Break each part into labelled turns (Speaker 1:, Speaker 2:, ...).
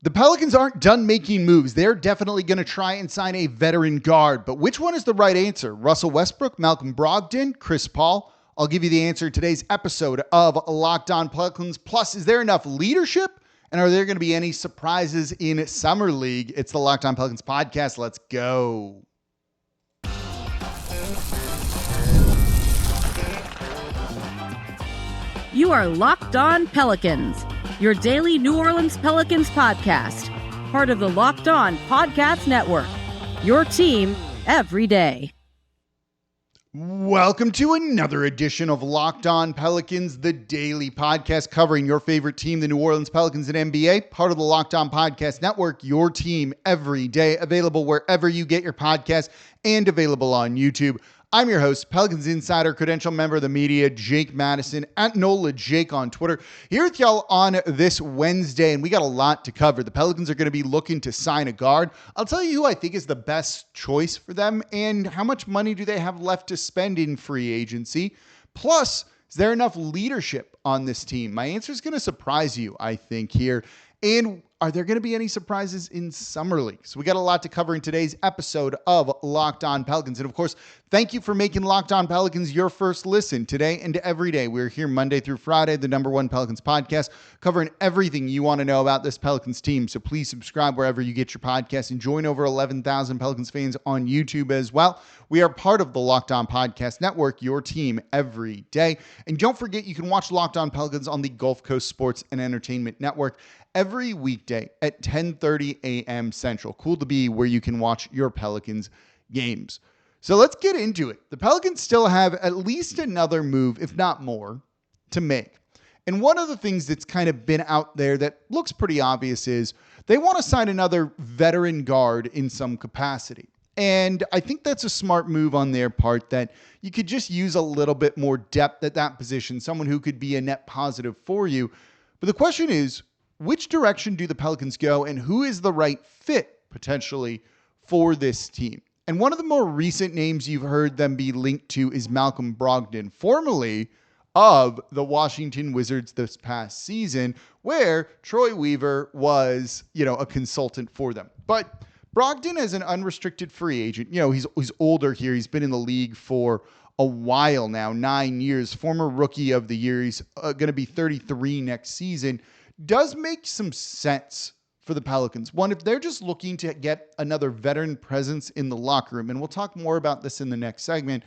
Speaker 1: The Pelicans aren't done making moves. They're definitely going to try and sign a veteran guard. But which one is the right answer? Russell Westbrook, Malcolm Brogdon, Chris Paul? I'll give you the answer in today's episode of Locked On Pelicans. Plus, is there enough leadership? And are there going to be any surprises in Summer League? It's the Locked On Pelicans podcast. Let's go.
Speaker 2: You are Locked On Pelicans, your daily New Orleans Pelicans podcast, part of the Locked On Podcast Network, your team every day.
Speaker 1: Welcome to another edition of Locked On Pelicans, the daily podcast covering your favorite team, the New Orleans Pelicans and NBA, part of the Locked On Podcast Network, your team every day, available wherever you get your podcast and available on YouTube. I'm your host, Pelicans Insider, credential member of the media, Jake Madison, at NOLA Jake on Twitter, here with y'all on this Wednesday, and we got a lot to cover. The Pelicans are going to be looking to sign a guard. I'll tell you who I think is the best choice for them, and how much money do they have left to spend in free agency. Plus, is there enough leadership on this team? My answer is going to surprise you, I think, here. And are there going to be any surprises in Summer League? So we got a lot to cover in today's episode of Locked On Pelicans. And of course, thank you for making Locked On Pelicans your first listen today and every day. We're here Monday through Friday, the #1 Pelicans podcast, covering everything you want to know about this Pelicans team. So please subscribe wherever you get your podcast and join over 11,000 Pelicans fans on YouTube as well. We are part of the Locked On Podcast Network, your team every day. And don't forget, you can watch Locked On Pelicans on the Gulf Coast Sports and Entertainment Network every weekday at 10:30 a.m. Central. Cool to be where you can watch your Pelicans games. So let's get into it. The Pelicans still have at least another move, if not more, to make. And one of the things that's kind of been out there that looks pretty obvious is they want to sign another veteran guard in some capacity. And I think that's a smart move on their part, that you could just use a little bit more depth at that position, someone who could be a net positive for you. But the question is, which direction do the Pelicans go, and who is the right fit potentially for this team? And one of the more recent names you've heard them be linked to is Malcolm Brogdon, formerly of the Washington Wizards this past season, where Troy Weaver was, a consultant for them. But Brogdon is an unrestricted free agent. He's older here. He's been in the league for a while now, 9 years, former rookie of the year. He's going to be 33 next season. Does make some sense for the Pelicans. One, if they're just looking to get another veteran presence in the locker room, and we'll talk more about this in the next segment,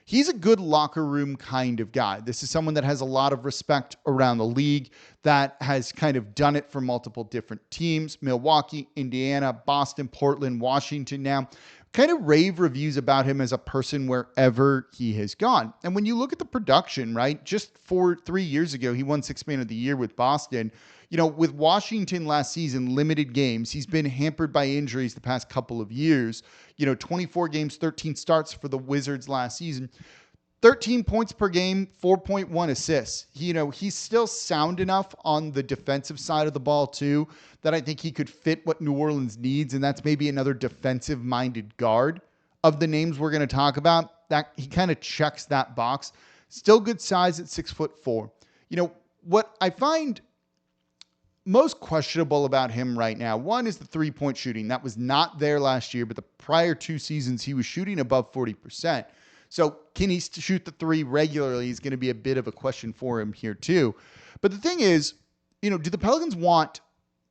Speaker 1: he's a good locker room kind of guy. This is someone that has a lot of respect around the league, that has kind of done it for multiple different teams, Milwaukee, Indiana, Boston, Portland, Washington now. Kind of rave reviews about him as a person wherever he has gone. And when you look at the production, right, just 3 years ago, he won Sixth Man of the Year with Boston. With Washington last season, limited games. He's been hampered by injuries the past couple of years. 24 games, 13 starts for the Wizards last season. 13 points per game, 4.1 assists. He's still sound enough on the defensive side of the ball too, that I think he could fit what New Orleans needs. And that's maybe another defensive-minded guard of the names we're going to talk about. That he kind of checks that box. Still good size at 6'4". What I find most questionable about him right now, one is the three-point shooting. That was not there last year, but the prior 2 seasons, he was shooting above 40%. So can he shoot the three regularly is going to be a bit of a question for him here too. But the thing is, do the Pelicans what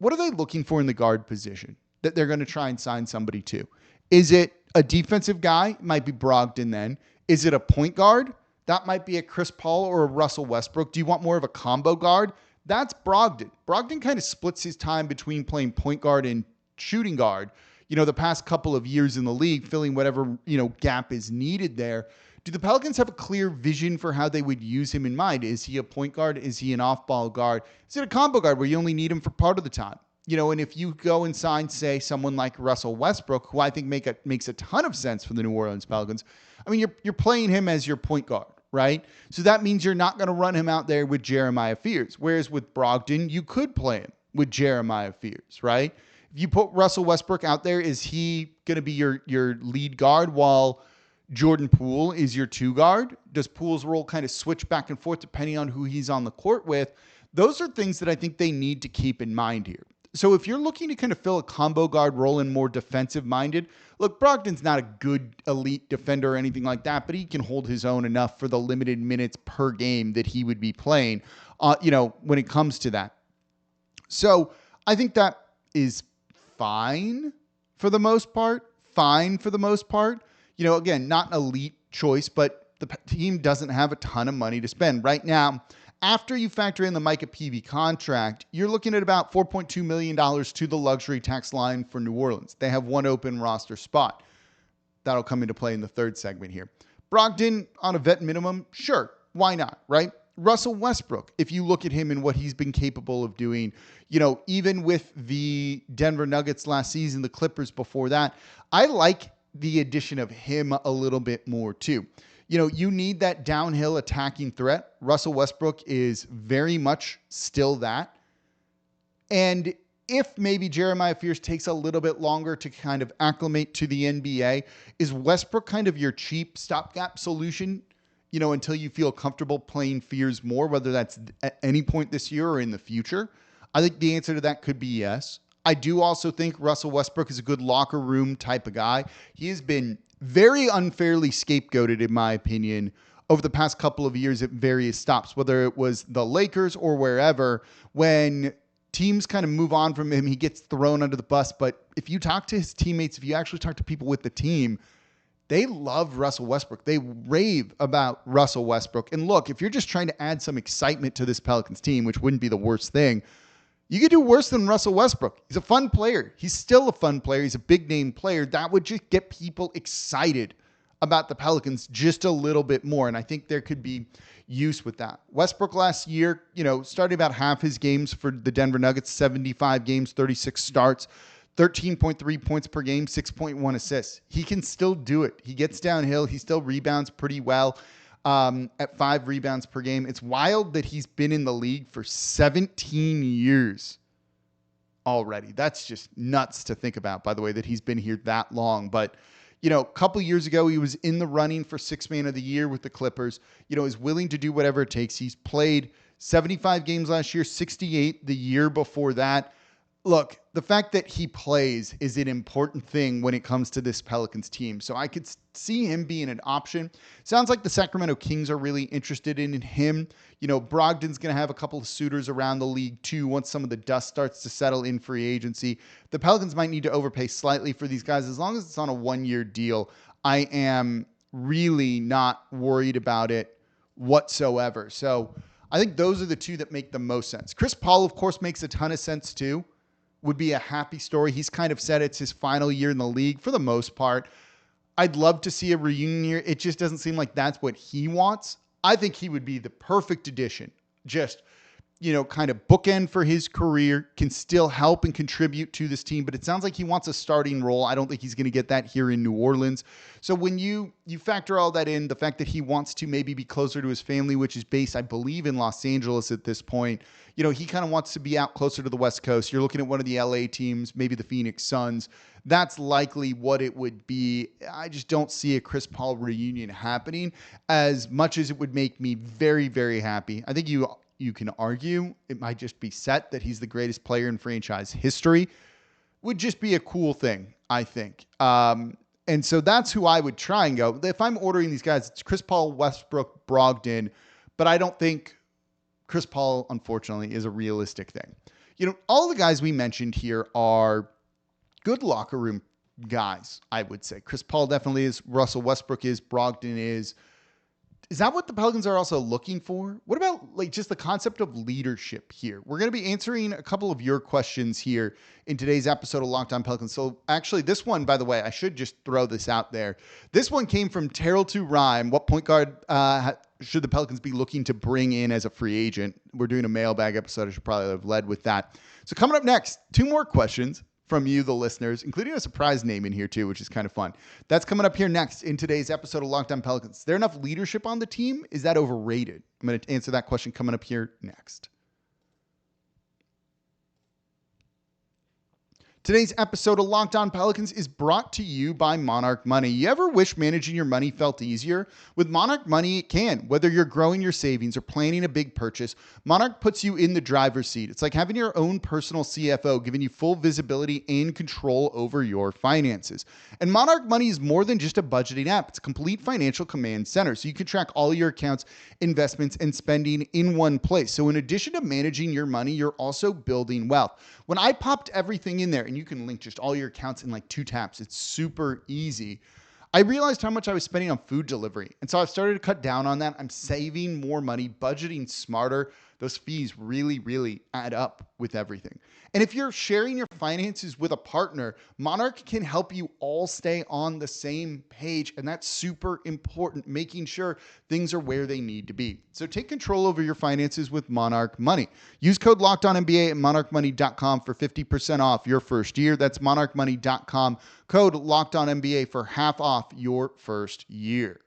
Speaker 1: are they looking for in the guard position that they're going to try and sign somebody to? Is it a defensive guy? Might be Brogdon then. Is it a point guard? That might be a Chris Paul or a Russell Westbrook. Do you want more of a combo guard? That's Brogdon. Brogdon kind of splits his time between playing point guard and shooting guard. The past couple of years in the league, filling whatever, gap is needed there. Do the Pelicans have a clear vision for how they would use him in mind? Is he a point guard? Is he an off-ball guard? Is it a combo guard where you only need him for part of the time? And if you go and sign, say, someone like Russell Westbrook, who I think makes a ton of sense for the New Orleans Pelicans, you're playing him as your point guard, right? So that means you're not going to run him out there with Jeremiah Fears. Whereas with Brogdon, you could play him with Jeremiah Fears, right? If you put Russell Westbrook out there, is he going to be your lead guard while Jordan Poole is your two guard? Does Poole's role kind of switch back and forth depending on who he's on the court with? Those are things that I think they need to keep in mind here. So if you're looking to kind of fill a combo guard role and more defensive minded, look, Brogdon's not a good elite defender or anything like that, but he can hold his own enough for the limited minutes per game that he would be playing, when it comes to that. So I think that is fine for the most part. Again, not an elite choice, but the team doesn't have a ton of money to spend right now. After you factor in the Micah Peavy contract, you're looking at about $4.2 million to the luxury tax line for New Orleans. They have one open roster spot. That'll come into play in the third segment here. Brogdon on a vet minimum, sure, why not, right? Russell Westbrook, if you look at him and what he's been capable of doing, even with the Denver Nuggets last season, the Clippers before that, I like the addition of him a little bit more too. You need that downhill attacking threat. Russell Westbrook is very much still that. And if maybe Jeremiah Fears takes a little bit longer to kind of acclimate to the NBA, is Westbrook kind of your cheap stopgap solution, until you feel comfortable playing Fears more, whether that's at any point this year or in the future? I think the answer to that could be yes. I do also think Russell Westbrook is a good locker room type of guy. He has been very unfairly scapegoated, in my opinion, over the past couple of years at various stops, whether it was the Lakers or wherever. When teams kind of move on from him, he gets thrown under the bus. But if you talk to his teammates, if you actually talk to people with the team, they love Russell Westbrook. They rave about Russell Westbrook. And look, if you're just trying to add some excitement to this Pelicans team, which wouldn't be the worst thing, you could do worse than Russell Westbrook. He's a fun player. He's still a fun player. He's a big name player. That would just get people excited about the Pelicans just a little bit more. And I think there could be use with that. Westbrook last year, started about half his games for the Denver Nuggets, 75 games, 36 starts, 13.3 points per game, 6.1 assists. He can still do it. He gets downhill. He still rebounds pretty well. At 5 rebounds per game. It's wild that he's been in the league for 17 years already. That's just nuts to think about, by the way, that he's been here that long. But, a couple years ago, he was in the running for Sixth Man of the Year with the Clippers. Is willing to do whatever it takes. He's played 75 games last year, 68 the year before that. Look, the fact that he plays is an important thing when it comes to this Pelicans team. So I could see him being an option. Sounds like the Sacramento Kings are really interested in him. Brogdon's going to have a couple of suitors around the league too once some of the dust starts to settle in free agency. The Pelicans might need to overpay slightly for these guys. As long as it's on a 1-year deal, I am really not worried about it whatsoever. So I think those are the two that make the most sense. Chris Paul, of course, makes a ton of sense too. Would be a happy story. He's kind of said it's his final year in the league for the most part. I'd love to see a reunion here. It just doesn't seem like that's what he wants. I think he would be the perfect addition. Just, kind of bookend for his career, can still help and contribute to this team, but it sounds like he wants a starting role. I don't think he's going to get that here in New Orleans. So when you factor all that in, the fact that he wants to maybe be closer to his family, which is based, I believe, in Los Angeles at this point, he kind of wants to be out closer to the West Coast. You're looking at one of the LA teams, maybe the Phoenix Suns. That's likely what it would be. I just don't see a Chris Paul reunion happening, as much as it would make me very, very happy. I think you can argue it might just be set that he's the greatest player in franchise history. Would just be a cool thing, I think. And so that's who I would try and go. If I'm ordering these guys, it's Chris Paul, Westbrook, Brogdon, but I don't think Chris Paul, unfortunately, is a realistic thing. All the guys we mentioned here are good locker room guys, I would say. Chris Paul definitely is. Russell Westbrook is. Brogdon is. Is that what the Pelicans are also looking for? What about just the concept of leadership here? We're going to be answering a couple of your questions here in today's episode of Locked On Pelicans. So actually this one, by the way, I should just throw this out there. This one came from Terrell to Rhyme. What point guard should the Pelicans be looking to bring in as a free agent? We're doing a mailbag episode. I should probably have led with that. So coming up next, 2 more questions from you, the listeners, including a surprise name in here too, which is kind of fun. That's coming up here next in today's episode of Locked On Pelicans. Is there enough leadership on the team? Is that overrated? I'm going to answer that question coming up here next. Today's episode of Locked On Pelicans is brought to you by Monarch Money. You ever wish managing your money felt easier? With Monarch Money, it can. Whether you're growing your savings or planning a big purchase, Monarch puts you in the driver's seat. It's like having your own personal CFO, giving you full visibility and control over your finances. And Monarch Money is more than just a budgeting app. It's a complete financial command center, so you can track all your accounts, investments, and spending in one place. So in addition to managing your money, you're also building wealth. When I popped everything in there, and you can link just all your accounts in like 2 taps, it's super easy, I realized how much I was spending on food delivery. And so I've started to cut down on that. I'm saving more money, budgeting smarter. Those fees really add up with everything. And if you're sharing your finances with a partner, Monarch can help you all stay on the same page. And that's super important, making sure things are where they need to be. So take control over your finances with Monarch Money. Use code LOCKEDONNBA at monarchmoney.com for 50% off your first year. That's monarchmoney.com. Code LOCKEDONNBA for half off your first year.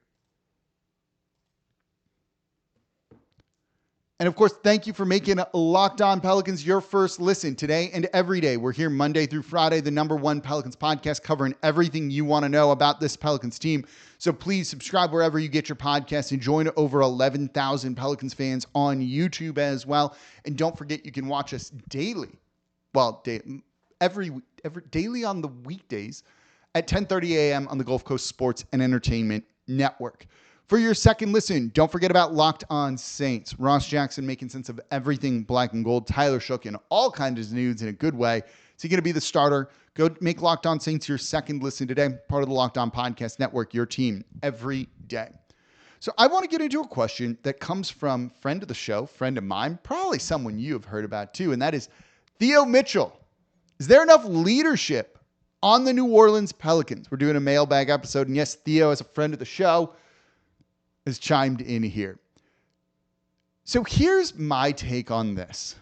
Speaker 1: And of course, thank you for making Locked On Pelicans your first listen today and every day. We're here Monday through Friday, the #1 Pelicans podcast, covering everything you want to know about this Pelicans team. So please subscribe wherever you get your podcasts and join over 11,000 Pelicans fans on YouTube as well. And don't forget, you can watch us daily. Well, every daily on the weekdays at 10:30 a.m. on the Gulf Coast Sports and Entertainment Network. For your second listen, don't forget about Locked On Saints. Ross Jackson making sense of everything black and gold. Tyler Shook in all kinds of news in a good way. Is he going to be the starter? Go make Locked On Saints your second listen today. Part of the Locked On Podcast Network, your team every day. So I want to get into a question that comes from friend of the show, friend of mine, probably someone you have heard about too, and that is Theo Mitchell. Is there enough leadership on the New Orleans Pelicans? We're doing a mailbag episode, and yes, Theo, as a friend of the show, has chimed in here. So here's my take on this.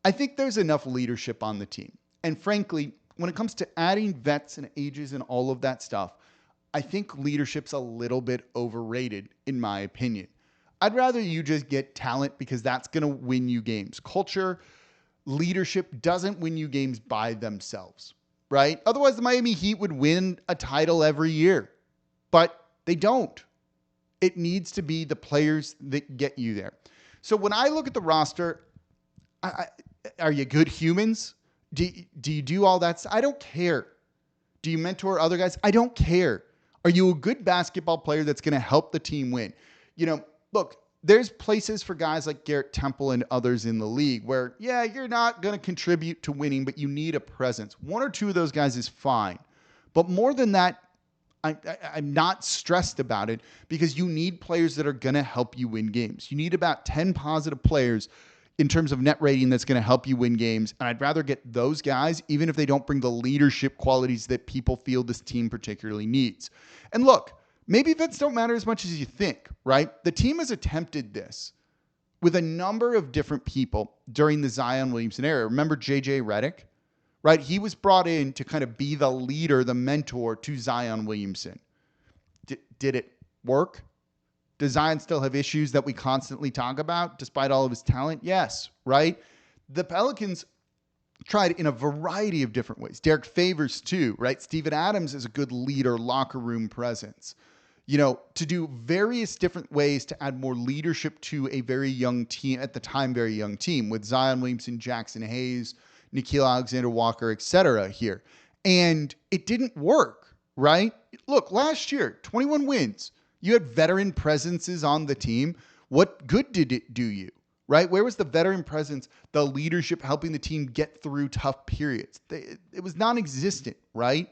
Speaker 1: I think there's enough leadership on the team. And frankly, when it comes to adding vets and ages and all of that stuff, I think leadership's a little bit overrated, in my opinion. I'd rather you just get talent because that's going to win you games. Culture, leadership doesn't win you games by themselves, right? Otherwise, the Miami Heat would win a title every year, but they don't. It needs to be the players that get you there. So when I look at the roster, are you good humans? Do you do all that? I don't care. Do you mentor other guys? I don't care. Are you a good basketball player that's going to help the team win? You know, look, there's places for guys like Garrett Temple and others in the league where, yeah, you're not going to contribute to winning, but you need a presence. 1 or 2 of those guys is fine. But more than that, I'm not stressed about it because you need players that are going to help you win games. You need about 10 positive players in terms of net rating that's going to help you win games. And I'd rather get those guys, even if they don't bring the leadership qualities that people feel this team particularly needs. And look, maybe vets don't matter as much as you think, right? The team has attempted this with a number of different people during the Zion Williamson era. Remember JJ Redick? Right? He was brought in to kind of be the leader, the mentor to Zion Williamson. Did it work? Does Zion still have issues that we constantly talk about despite all of his talent? Yes, right? The Pelicans tried in a variety of different ways. Derek Favors too, right? Steven Adams is a good leader, locker room presence. You know, to do various different ways to add more leadership to a very young team, at the time, very young team with Zion Williamson, Jackson Hayes, Nickeil Alexander-Walker, etc. here. And it didn't work, right? Look, last year, 21 wins. You had veteran presences on the team. What good did it do you, right? Where was the veteran presence, the leadership helping the team get through tough periods? It was non-existent, right?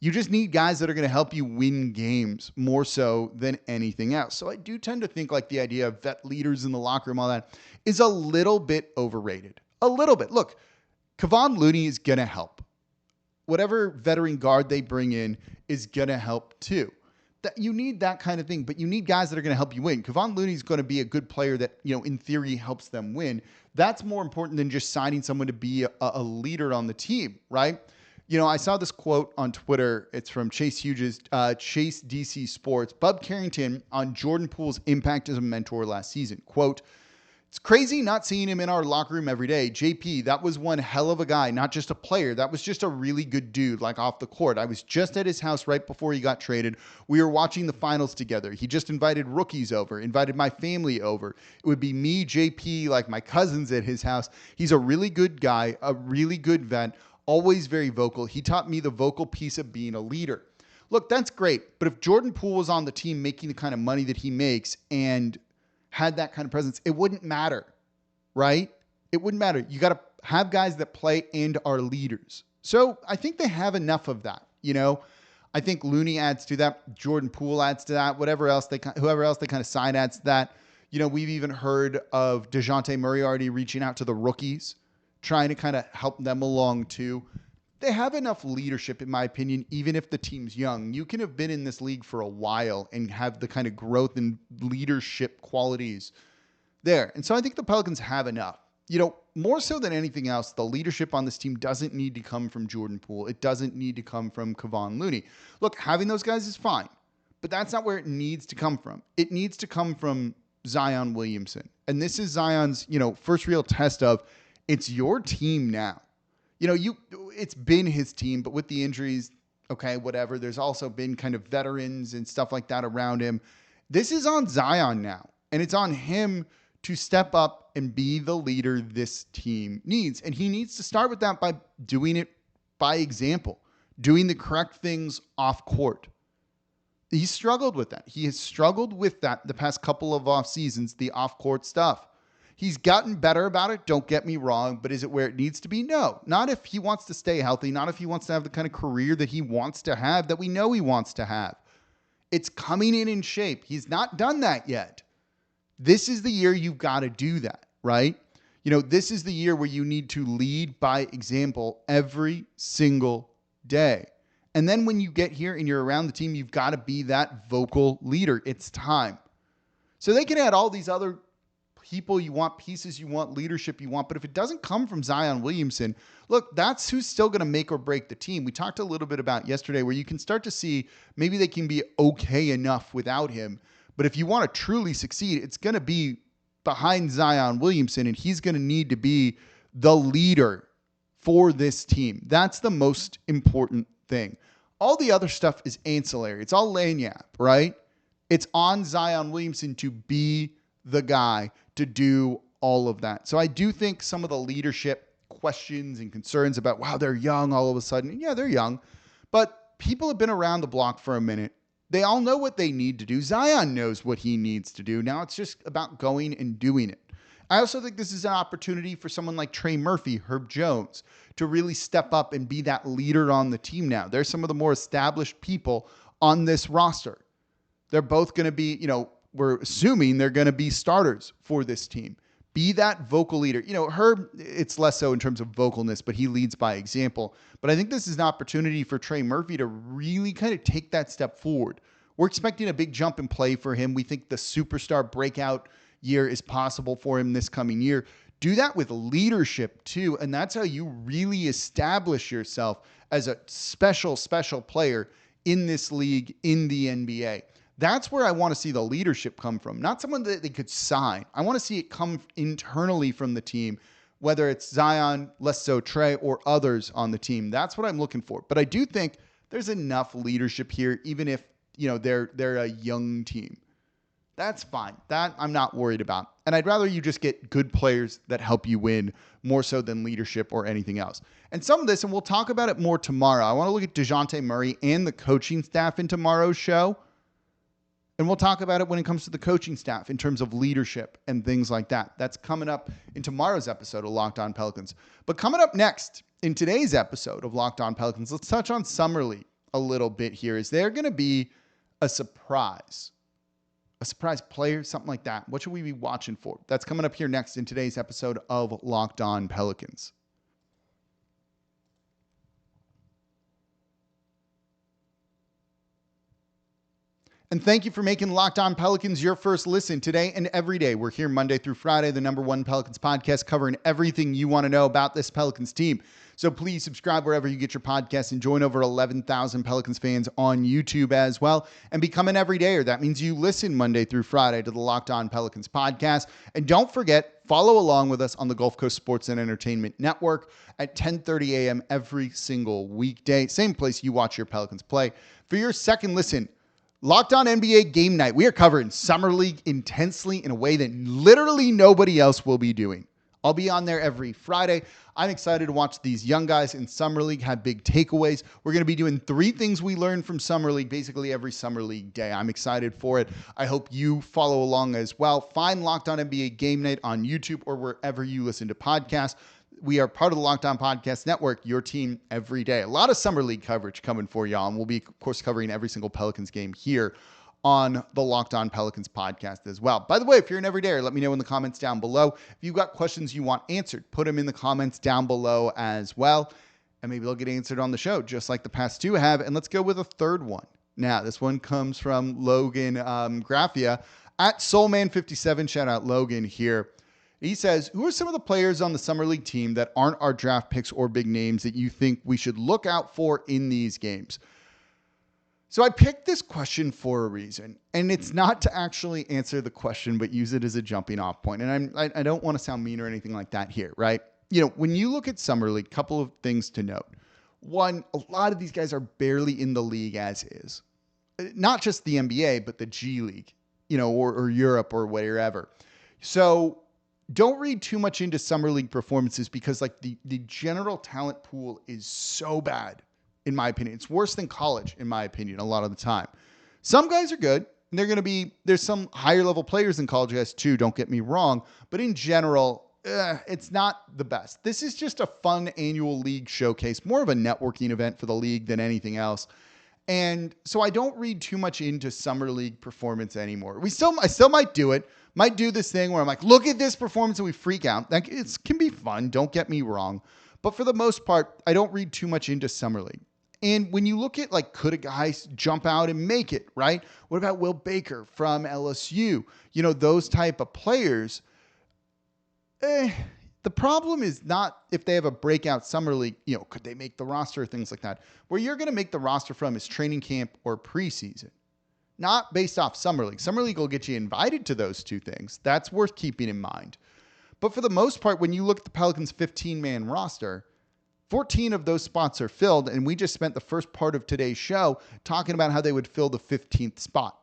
Speaker 1: You just need guys that are going to help you win games more so than anything else. So I do tend to think like the idea of vet leaders in the locker room, all that, is a little bit overrated. A little bit. Look, Kevon Looney is going to help. Whatever veteran guard they bring in is going to help too. That you need that kind of thing, but you need guys that are going to help you win. Kevon Looney is going to be a good player that, you know, in theory helps them win. That's more important than just signing someone to be a leader on the team, right? You know, I saw this quote on Twitter. It's from Chase Hughes, Chase DC Sports. Bub Carrington on Jordan Poole's impact as a mentor last season. Quote, It's crazy not seeing him in our locker room every day. JP, that was one hell of a guy, not just a player. That was just a really good dude, like off the court. I was just at his house right before he got traded. We were watching the finals together. He just invited rookies over, invited my family over. It would be me, JP, like my cousins at his house. He's a really good guy, a really good vet, always very vocal. He taught me the vocal piece of being a leader. Look, that's great. But if Jordan Poole was on the team making the kind of money that he makes and had that kind of presence, it wouldn't matter, right? It wouldn't matter. You got to have guys that play and are leaders. So I think they have enough of that. I think Looney adds to that. Jordan Poole adds to that. Whoever else they kind of sign adds to that. We've even heard of DeJounte Murray already reaching out to the rookies, trying to kind of help them along too. They have enough leadership, in my opinion, even if the team's young. You can have been in this league for a while and have the kind of growth and leadership qualities there. And so I think the Pelicans have enough. More so than anything else, the leadership on this team doesn't need to come from Jordan Poole. It doesn't need to come from Kevon Looney. Look, having those guys is fine, but that's not where it needs to come from. It needs to come from Zion Williamson. And this is Zion's, first real test of it's your team now. It's been his team, but with the injuries, okay, whatever. There's also been kind of veterans and stuff like that around him. This is on Zion now, and it's on him to step up and be the leader this team needs. And he needs to start with that by doing it by example, doing the correct things off court. He struggled with that. He has struggled with that the past couple of off seasons, the off court stuff. He's gotten better about it, don't get me wrong, but is it where it needs to be? No. Not if he wants to stay healthy, not if he wants to have the kind of career that he wants to have, that we know he wants to have. It's coming in shape. He's not done that yet. This is the year you've got to do that, right? This is the year where you need to lead by example every single day. And then when you get here and you're around the team, you've got to be that vocal leader. It's time. So they can add all these other people you want, pieces you want, leadership you want. But if it doesn't come from Zion Williamson, look, that's who's still going to make or break the team. We talked a little bit about yesterday where you can start to see maybe they can be okay enough without him. But if you want to truly succeed, it's going to be behind Zion Williamson, and he's going to need to be the leader for this team. That's the most important thing. All the other stuff is ancillary. It's all lagniappe, right? It's on Zion Williamson to be the guy to do all of that. So I do think some of the leadership questions and concerns about, wow, they're young all of a sudden. Yeah, they're young, but people have been around the block for a minute. They all know what they need to do. Zion knows what he needs to do. Now it's just about going and doing it. I also think this is an opportunity for someone like Trey Murphy, Herb Jones, to really step up and be that leader on the team now. They're some of the more established people on this roster. They're both going to be, we're assuming they're going to be starters for this team. Be that vocal leader. Herb, it's less so in terms of vocalness, but he leads by example. But I think this is an opportunity for Trey Murphy to really kind of take that step forward. We're expecting a big jump in play for him. We think the superstar breakout year is possible for him this coming year. Do that with leadership too, and that's how you really establish yourself as a special player in this league, in the NBA. That's where I want to see the leadership come from, not someone that they could sign. I want to see it come internally from the team, whether it's Zion, less so Trey, or others on the team. That's what I'm looking for. But I do think there's enough leadership here, even if they're a young team. That's fine. That I'm not worried about. And I'd rather you just get good players that help you win more so than leadership or anything else. And some of this, and we'll talk about it more tomorrow. I want to look at DeJounte Murray and the coaching staff in tomorrow's show. And we'll talk about it when it comes to the coaching staff in terms of leadership and things like that. That's coming up in tomorrow's episode of Locked On Pelicans. But coming up next in today's episode of Locked On Pelicans, let's touch on Summer League a little bit here. Is there going to be a surprise player, something like that? What should we be watching for? That's coming up here next in today's episode of Locked On Pelicans. And thank you for making Locked On Pelicans your first listen today and every day. We're here Monday through Friday, the #1 Pelicans podcast, covering everything you want to know about this Pelicans team. So please subscribe wherever you get your podcasts and join over 11,000 Pelicans fans on YouTube as well. And become an everydayer. That means you listen Monday through Friday to the Locked On Pelicans podcast. And don't forget, follow along with us on the Gulf Coast Sports and Entertainment Network at 10:30 a.m. every single weekday. Same place you watch your Pelicans play. For your second listen, Locked On NBA Game Night. We are covering Summer League intensely in a way that literally nobody else will be doing. I'll be on there every Friday. I'm excited to watch these young guys in Summer League have big takeaways. We're going to be doing 3 things we learned from Summer League basically every Summer League day. I'm excited for it. I hope you follow along as well. Find Locked On NBA Game Night on YouTube or wherever you listen to podcasts. We are part of the Locked On Podcast Network, your team every day. A lot of Summer League coverage coming for y'all, and we'll be, of course, covering every single Pelicans game here on the Locked On Pelicans podcast as well. By the way, if you're an everydayer, let me know in the comments down below. If you've got questions you want answered, put them in the comments down below as well, and maybe they'll get answered on the show, just like the past 2 have. And let's go with a third one. Now, this one comes from Logan Graffia at Soulman57. Shout out Logan here. He says, who are some of the players on the Summer League team that aren't our draft picks or big names that you think we should look out for in these games? So I picked this question for a reason, and it's not to actually answer the question, but use it as a jumping off point. And I don't want to sound mean or anything like that here, right? You know, when you look at Summer League, a couple of things to note. One, a lot of these guys are barely in the league as is. Not just the NBA, but the G League, you know, or Europe or wherever. So don't read too much into Summer League performances because like the general talent pool is so bad, in my opinion. It's worse than college, in my opinion, a lot of the time. Some guys are good. And there's some higher level players in college guys too, don't get me wrong. But in general, it's not the best. This is just a fun annual league showcase, more of a networking event for the league than anything else. And so I don't read too much into Summer League performance anymore. I still might do it. Might do this thing where I'm like, look at this performance and we freak out. Like, it can be fun. Don't get me wrong. But for the most part, I don't read too much into Summer League. And when you look at like, could a guy jump out and make it, right? What about Will Baker from LSU? You know, those type of players. The problem is not if they have a breakout Summer League, you know, could they make the roster, things like that. Where you're going to make the roster from is training camp or preseason. Not based off Summer League. Summer League will get you invited to those 2 things. That's worth keeping in mind. But for the most part, when you look at the Pelicans' 15-man roster, 14 of those spots are filled, and we just spent the first part of today's show talking about how they would fill the 15th spot.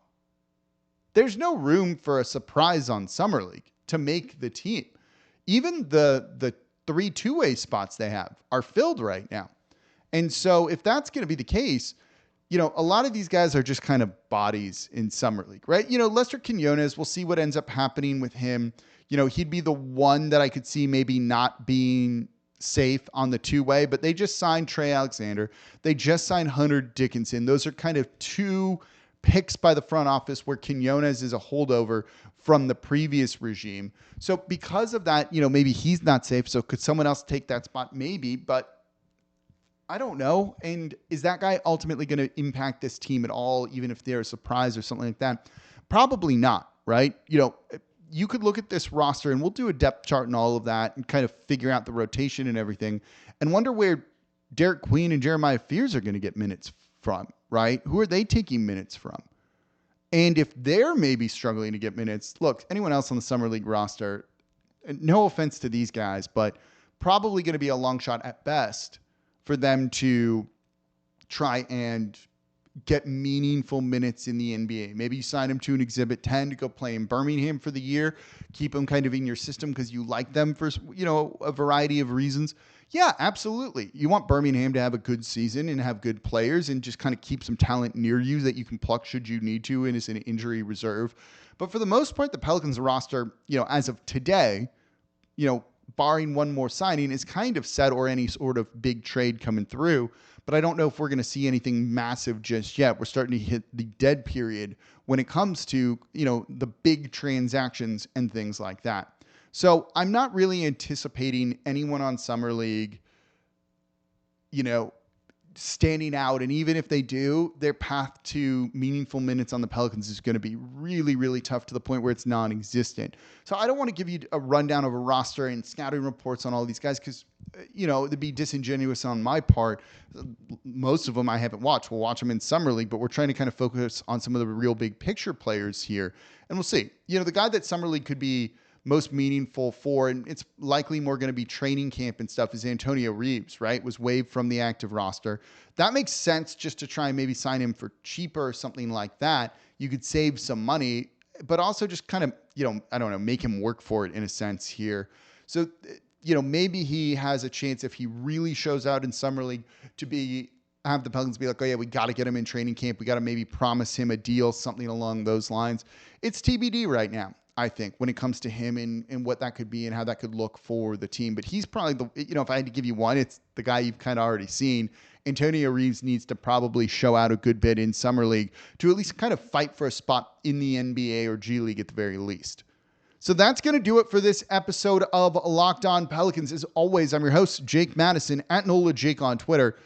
Speaker 1: There's no room for a surprise on Summer League to make the team. Even the 3 two-way spots they have are filled right now. And so if that's going to be the case, you know, a lot of these guys are just kind of bodies in Summer League, right? You know, Lester Quinones, we'll see what ends up happening with him. You know, he'd be the one that I could see maybe not being safe on the 2-way, but they just signed Trey Alexander. They just signed Hunter Dickinson. Those are kind of 2 picks by the front office where Quinones is a holdover from the previous regime. So because of that, you know, maybe he's not safe. So could someone else take that spot? Maybe, but I don't know. And is that guy ultimately going to impact this team at all, even if they're a surprise or something like that? Probably not, right? You know, you could look at this roster, and we'll do a depth chart and all of that and kind of figure out the rotation and everything and wonder where Derek Queen and Jeremiah Fears are going to get minutes from, right? Who are they taking minutes from? And if they're maybe struggling to get minutes, look, anyone else on the Summer League roster, no offense to these guys, but probably going to be a long shot at best for them to try and get meaningful minutes in the NBA. Maybe you sign him to an Exhibit 10 to go play in Birmingham for the year, keep him kind of in your system because you like them for, you know, a variety of reasons. Yeah, absolutely. You want Birmingham to have a good season and have good players and just kind of keep some talent near you that you can pluck should you need to and is an injury reserve. But for the most part, the Pelicans roster, you know, as of today, you know, barring one more signing, is kind of set or any sort of big trade coming through. But I don't know if we're going to see anything massive just yet. We're starting to hit the dead period when it comes to, you know, the big transactions and things like that. So I'm not really anticipating anyone on Summer League, you know, standing out. And even if they do, their path to meaningful minutes on the Pelicans is going to be really, really tough to the point where it's non-existent. So I don't want to give you a rundown of a roster and scouting reports on all these guys because, it'd be disingenuous on my part. Most of them I haven't watched. We'll watch them in Summer League, but we're trying to kind of focus on some of the real big picture players here. And we'll see. The guy that Summer League could be most meaningful for, and it's likely more going to be training camp and stuff, is Antonio Reeves, right? Was waived from the active roster. That makes sense just to try and maybe sign him for cheaper or something like that. You could save some money, but also just kind of, I don't know, make him work for it in a sense here. So, maybe he has a chance if he really shows out in Summer League to have the Pelicans be like, oh yeah, we got to get him in training camp. We got to maybe promise him a deal, something along those lines. It's TBD right now, I think, when it comes to him and what that could be and how that could look for the team. But he's probably if I had to give you one, it's the guy you've kind of already seen. Antonio Reeves needs to probably show out a good bit in Summer League to at least kind of fight for a spot in the NBA or G League at the very least. So that's going to do it for this episode of Locked On Pelicans. As always, I'm your host, Jake Madison, at NOLA Jake on Twitter.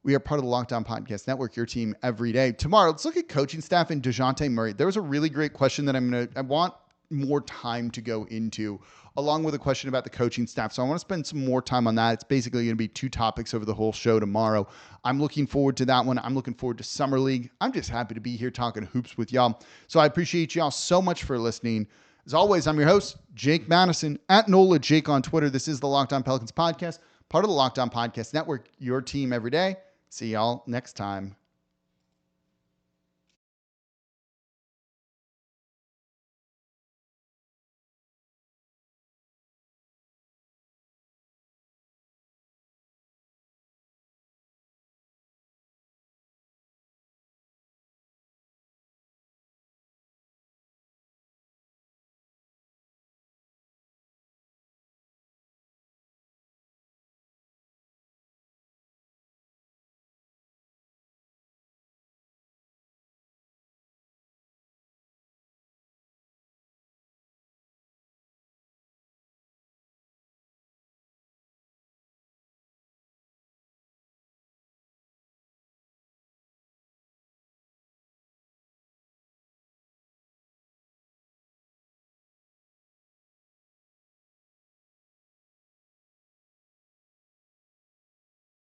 Speaker 1: We are part of the Locked On Podcast Network, your team every day. Tomorrow, let's look at coaching staff and DeJounte Murray. There was a really great question that I want more time to go into, along with a question about the coaching staff. So I want to spend some more time on that. It's basically going to be 2 topics over the whole show tomorrow. I'm looking forward to that one. I'm looking forward to Summer League. I'm just happy to be here talking hoops with y'all. So I appreciate y'all so much for listening. As always, I'm your host, Jake Madison, at NOLA Jake on Twitter. This is the Locked On Pelicans podcast, part of the Locked On Podcast Network, your team every day. See y'all next time.